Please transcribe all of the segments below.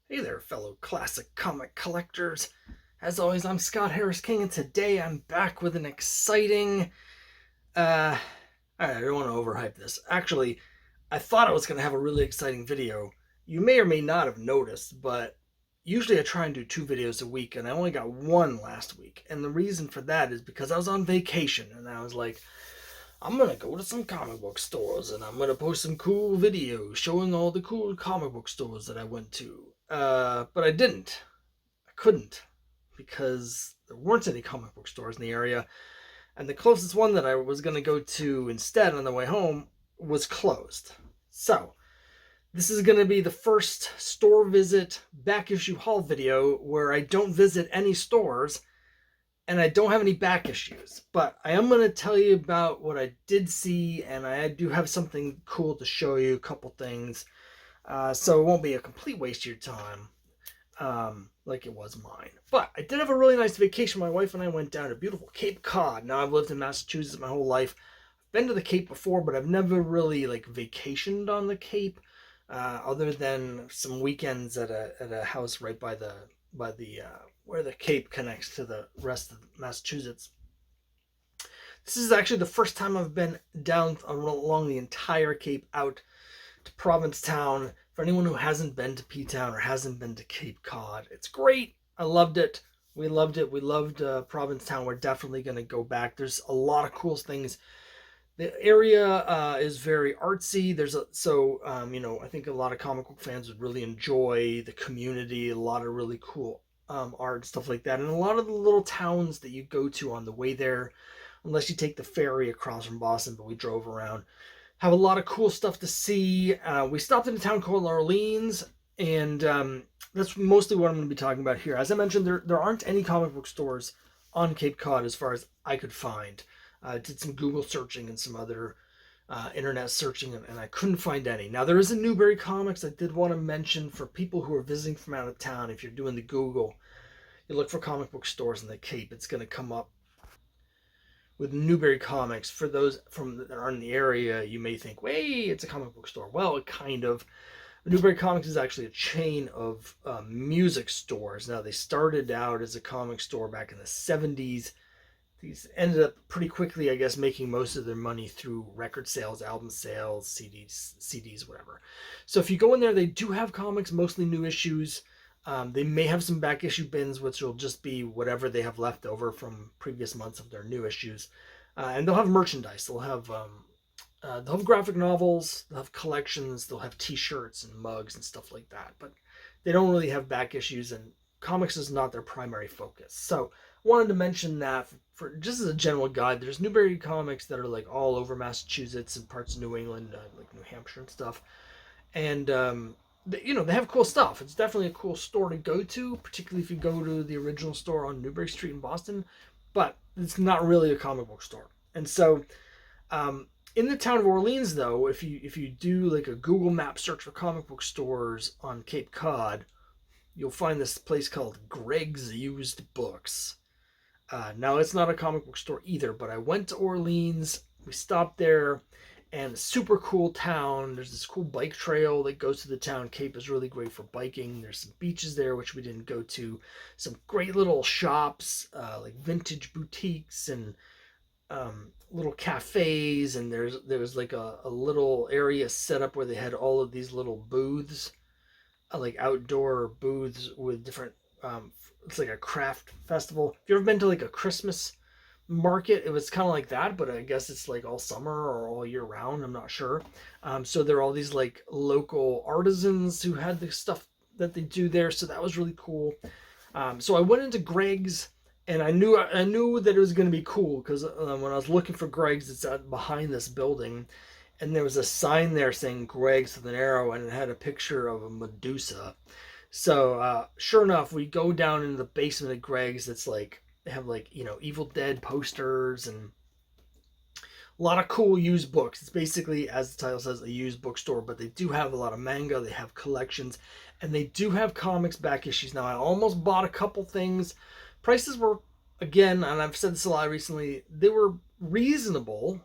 Hey there, fellow classic comic collectors. As always, I'm Scott Harris King, and today I'm back with an exciting. Uh, I don't want to overhype this. Actually, I thought I was going to have a really exciting video. You may or may not have noticed, but usually I try and do 2 videos a week, and I only got one last week. And the reason for that is because I was on vacation, and I was like, I'm gonna go to some comic book stores and I'm gonna post some cool videos showing all the cool comic book stores that I went to. But I didn't. I couldn't because there weren't any comic book stores in the area, and the closest one that I was gonna go to instead on the way home was closed. So this is gonna be the first store visit back issue haul video where I don't visit any stores and I don't have any back issues, but I am going to tell you about what I did see, and I do have something cool to show you, a couple things, so it won't be a complete waste of your time, like it was mine. But I did have a really nice vacation. My wife and I went down to beautiful Cape Cod. Now, I've lived in Massachusetts my whole life. I've been to the Cape before, but I've never really like vacationed on the Cape, other than some weekends at a house right by the where the Cape connects to the rest of Massachusetts. This is actually the first time I've been down along the entire Cape out to Provincetown. For anyone who hasn't been to P-Town or hasn't been to Cape Cod, it's great. I loved it. We loved it. We loved Provincetown. We're definitely going to go back. There's a lot of cool things. The area is very artsy. I think a lot of comic book fans would really enjoy the community. A lot of really cool art and stuff like that, and a lot of the little towns that you go to on the way there, unless you take the ferry across from Boston. But we drove around, have a lot of cool stuff to see. We stopped in a town called Orleans, and that's mostly what I'm going to be talking about here. As I mentioned, there aren't any comic book stores on Cape Cod as far as I could find. I did some Google searching and some other internet searching, and I couldn't find any. Now, there is a Newbury Comics I did want to mention for people who are visiting from out of town. If you're doing the Google, you look for comic book stores in the Cape, it's going to come up with Newbury Comics. For those from that are in the area, you may think, "Wait, it's a comic book store." Well, it kind of. Newbury Comics is actually a chain of music stores. Now, they started out as a comic store back in the 70s. These ended up pretty quickly, I guess, making most of their money through record sales, album sales, CDs, whatever. So if you go in there, they do have comics, mostly new issues. They may have some back issue bins, which will just be whatever they have left over from previous months of their new issues. And they'll have merchandise. They'll have graphic novels. They'll have collections. They'll have T-shirts and mugs and stuff like that. But they don't really have back issues, and comics is not their primary focus. So wanted to mention that for just as a general guide. There's Newbury Comics that are like all over Massachusetts and parts of New England, like New Hampshire and stuff. And they have cool stuff. It's definitely a cool store to go to, particularly if you go to the original store on Newbury Street in Boston. But it's not really a comic book store. And so, in the town of Orleans, though, if you do like a Google Map search for comic book stores on Cape Cod, you'll find this place called Greg's Used Books. Now, it's not a comic book store either, but I went to Orleans. We stopped there, and super cool town. There's this cool bike trail that goes to the town. Cape is really great for biking. There's some beaches there, which we didn't go to. Some great little shops, like vintage boutiques and little cafes. And there was like a little area set up where they had all of these little booths, like outdoor booths with different. It's like a craft festival. If you've ever been to like a Christmas market, it was kind of like that, but I guess it's like all summer or all year round. I'm not sure. So there are all these like local artisans who had the stuff that they do there. So that was really cool. So I went into Greg's, and I knew that it was going to be cool because when I was looking for Greg's, it's behind this building, and there was a sign there saying Greg's with an arrow, and it had a picture of a Medusa. So sure enough, we go down into the basement of Greg's. It's like they have like Evil Dead posters and a lot of cool used books. It's basically, as the title says, a used bookstore, but they do have a lot of manga. They have collections, and they do have comics back issues. Now, I almost bought a couple things. Prices were, again, and I've said this a lot recently, they were reasonable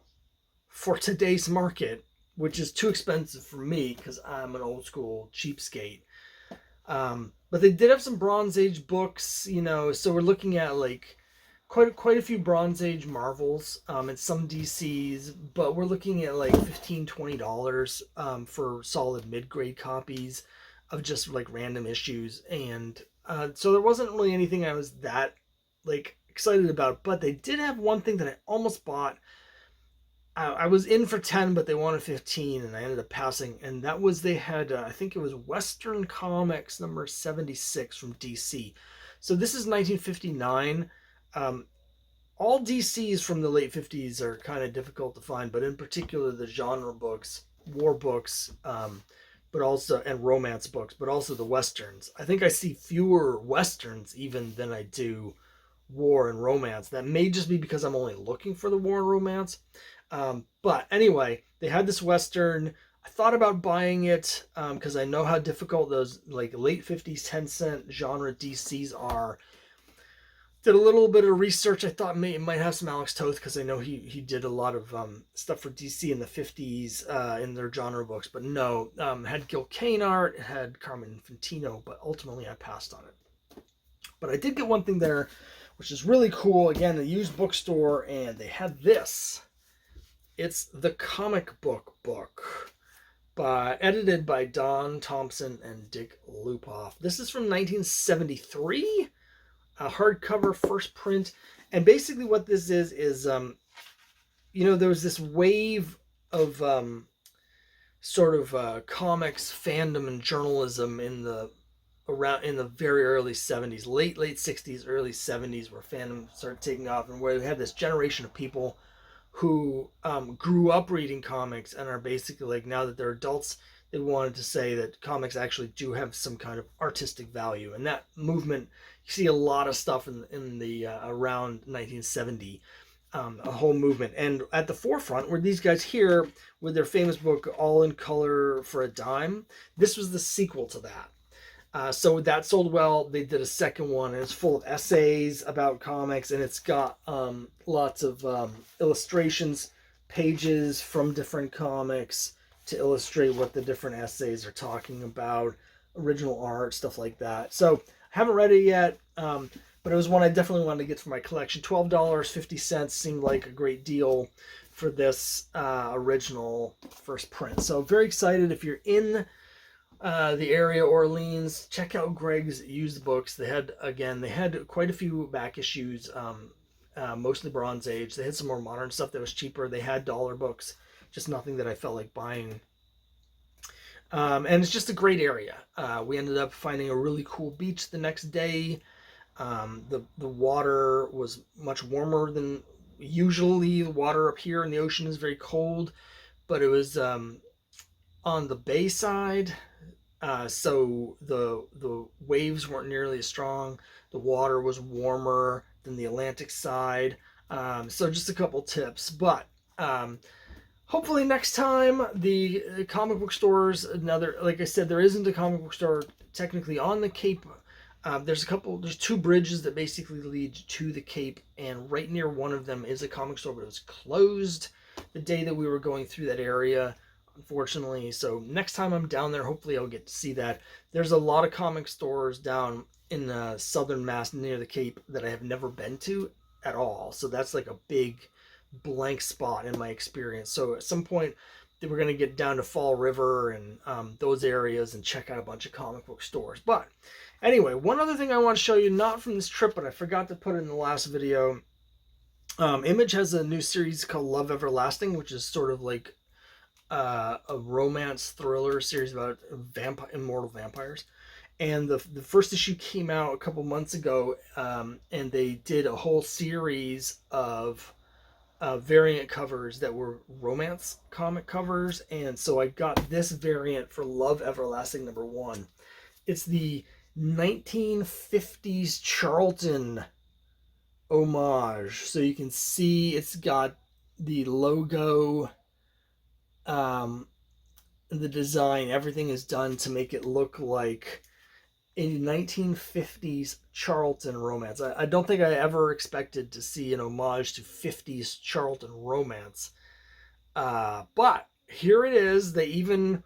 for today's market, which is too expensive for me because I'm an old school cheapskate. But they did have some Bronze Age books, so we're looking at like quite a few Bronze Age Marvels, and some DCs, but we're looking at like $15-$20 for solid mid-grade copies of just like random issues. And so there wasn't really anything I was that like excited about, but they did have one thing that I almost bought. I was in for 10, but they wanted 15, and I ended up passing. And that was, they had, I think it was Western Comics number 76 from DC. So this is 1959. All DCs from the late 50s are kind of difficult to find, but in particular the genre books, war books, but also, and romance books, but also the Westerns. I think I see fewer Westerns even than I do war and romance. That may just be because I'm only looking for the war and romance. But anyway, they had this Western. I thought about buying it because I know how difficult those like late 50s 10-cent genre DCs are. Did a little bit of research. I thought it might have some Alex Toth because I know he did a lot of stuff for DC in the 50s in their genre books. But no, had Gil Kane art, it had Carmen Infantino, but ultimately I passed on it. But I did get one thing there, which is really cool. Again, a used bookstore, and they had this. It's the comic book edited by Don Thompson and Dick Lupoff. This is from 1973, a hardcover first print. And basically what this is there was this wave of comics fandom and journalism in the very early 70s, late 60s, early 70s, where fandom started taking off, and where we had this generation of people who grew up reading comics and are basically like, now that they're adults, they wanted to say that comics actually do have some kind of artistic value. And that movement, you see a lot of stuff in the around 1970, a whole movement. And at the forefront were these guys here with their famous book All in Color for a Dime. This was the sequel to that. So that sold well. They did a second one, and it's full of essays about comics, and it's got lots of illustrations, pages from different comics to illustrate what the different essays are talking about, original art, stuff like that. So I haven't read it yet, but it was one I definitely wanted to get for my collection. $12.50 seemed like a great deal for this original first print. So very excited. If you're in the area, Orleans, check out Greg's used books. They had quite a few back issues, mostly Bronze Age. They had some more modern stuff that was cheaper. They had dollar books, just nothing that I felt like buying. And it's just a great area. We ended up finding a really cool beach the next day. The water was much warmer than usually. The water up here in the ocean is very cold, but it was on the bay side. So the waves weren't nearly as strong. The water was warmer than the Atlantic side. So just a couple tips. But hopefully next time the comic book stores, like I said, there isn't a comic book store technically on the Cape. There's two bridges that basically lead to the Cape, and right near one of them is a comic store, but it was closed the day that we were going through that area, unfortunately. So next time I'm down there, hopefully I'll get to see that. There's a lot of comic stores down in southern Mass near the Cape that I have never been to at all. So that's like a big blank spot in my experience. So at some point we're going to get down to Fall River and those areas and check out a bunch of comic book stores. But anyway, one other thing I want to show you, not from this trip, but I forgot to put it in the last video. Image has a new series called Love Everlasting, which is sort of like a romance thriller series about immortal vampires. And the first issue came out a couple months ago, and they did a whole series of variant covers that were romance comic covers. And so I got this variant for Love Everlasting #1. It's the 1950s Charlton homage. So you can see it's got the logo, the design, everything is done to make it look like a 1950s Charlton romance. I don't think I ever expected to see an homage to 50s Charlton romance. But here it is. They even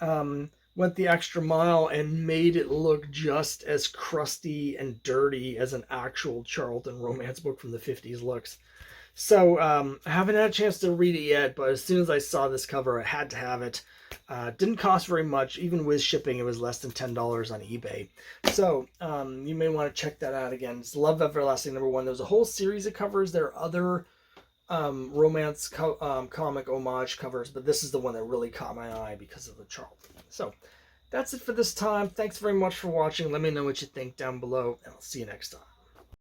went went the extra mile and made it look just as crusty and dirty as an actual Charlton romance book from the 50s looks. So I haven't had a chance to read it yet, but as soon as I saw this cover, I had to have it. Didn't cost very much. Even with shipping, it was less than $10 on eBay. So you may want to check that out again. It's Love Everlasting #1. There's a whole series of covers. There are other romance comic homage covers, but this is the one that really caught my eye because of the Charlton. So that's it for this time. Thanks very much for watching. Let me know what you think down below, and I'll see you next time.